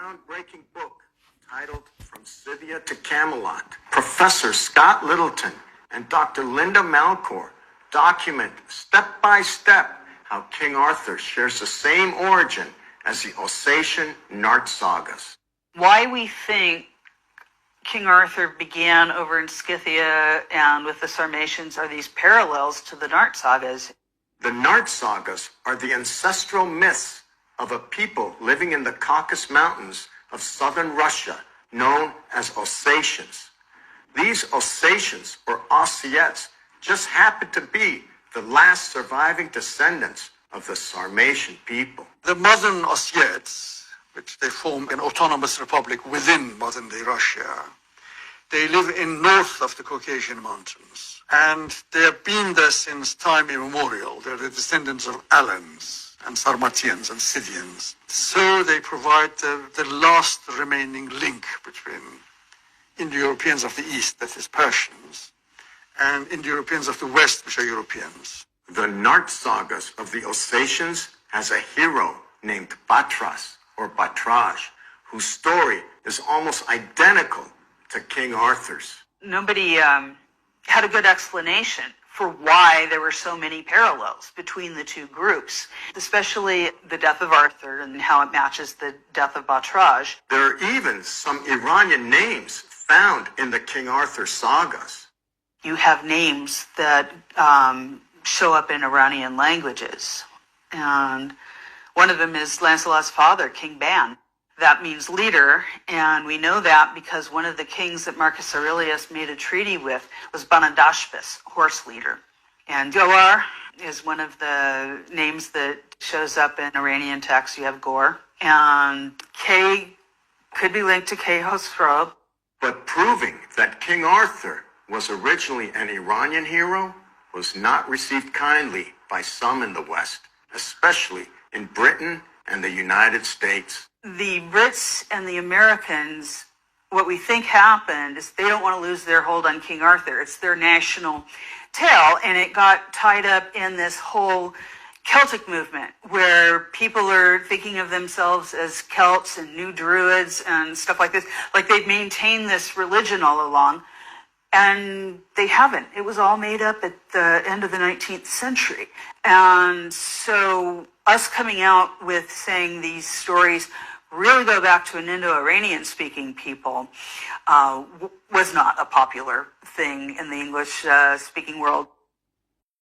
groundbreaking book titled From Scythia to Camelot, Professor Scott Littleton and Dr. Linda Malcor document step by step how King Arthur shares the same origin as the Alsatian Nart sagas. Why we think King Arthur began over in Scythia and with the Sarmatians are these parallels to the Nart sagas. The Nart sagas are the ancestral myths of a people living in the Caucasus Mountains of southern Russia, known as Alsatians. These Alsatians, or Ossietes, just happen to be the last surviving descendants of the Sarmatian people. The modern Ossietes, which they form an autonomous republic within modern-day Russia, they live in north of the Caucasian Mountains, and they have been there since time immemorial. They're the descendants of Alans and Sarmatians and Scythians. So they provide the last remaining link between Indo-Europeans of the East, that is Persians, and Indo-Europeans of the West, which are Europeans. The Nart sagas of the Alsatians has a hero named Batras, or Batraj, whose story is almost identical to King Arthur's. Nobody had a good explanation for why there were so many parallels between the two groups, especially the death of Arthur and how it matches the death of Batraj. There are even some Iranian names found in the King Arthur sagas. You have names that show up in Iranian languages, and one of them is Lancelot's father, King Ban. That means leader, and we know that because one of the kings that Marcus Aurelius made a treaty with was Banadashpus, horse leader. And Goar is one of the names that shows up in Iranian texts. You have Gore. And K could be linked to Khosrow. But proving that King Arthur was originally an Iranian hero was not received kindly by some in the West, especially in Britain and the United States. The Brits and the Americans, what we think happened is they don't want to lose their hold on King Arthur. It's their national tale, and it got tied up in this whole Celtic movement where people are thinking of themselves as Celts and new Druids and stuff like this. Like they've maintained this religion all along, and they haven't. It was all made up at the end of the 19th century. And so us coming out with saying these stories really go back to an Indo-Iranian speaking people was not a popular thing in the English speaking world.